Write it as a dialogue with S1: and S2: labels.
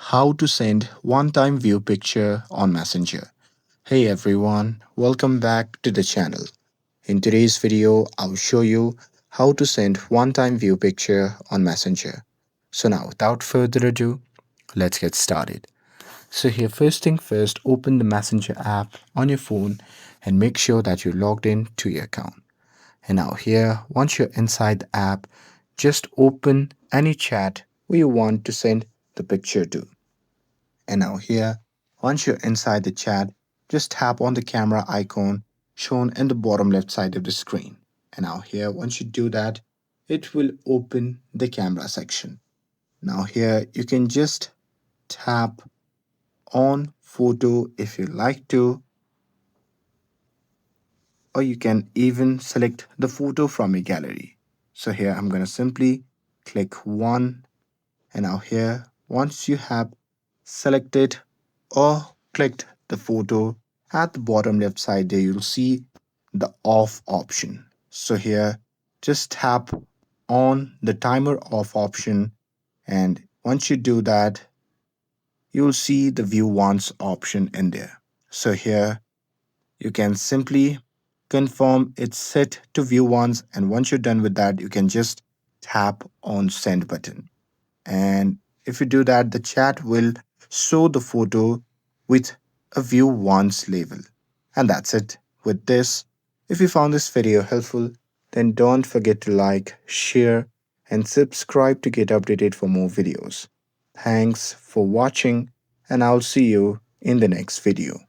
S1: How to send one-time view picture on Messenger. Hey everyone, welcome back to the channel. In today's video, I'll show you how to send one-time view picture on Messenger. So now, without further ado, let's get started. So here, first thing first, open the Messenger app on your phone and make sure that you're logged in to your account. And now here, once you're inside the app, just open any chat where you want to send the picture to. And now here, once you're inside the chat, just tap on the camera icon shown in the bottom left side of the screen. And now here, once you do that, it will open the camera section. Now here, you can just tap on photo if you like to, or you can even select the photo from your gallery. So here, I'm going to simply click one. And now here, once you have selected or clicked the photo, at the bottom left side there you'll see the off option. So here just tap on the timer off option, and once you do that you'll see the view once option in there. So here you can simply confirm it's set to view once, and once you're done with that you can just tap on send button. And if you do that, the chat will show the photo with a view once label. And that's it with this. If you found this video helpful, then don't forget to like, share, and subscribe to get updated for more videos. Thanks for watching, and I'll see you in the next video.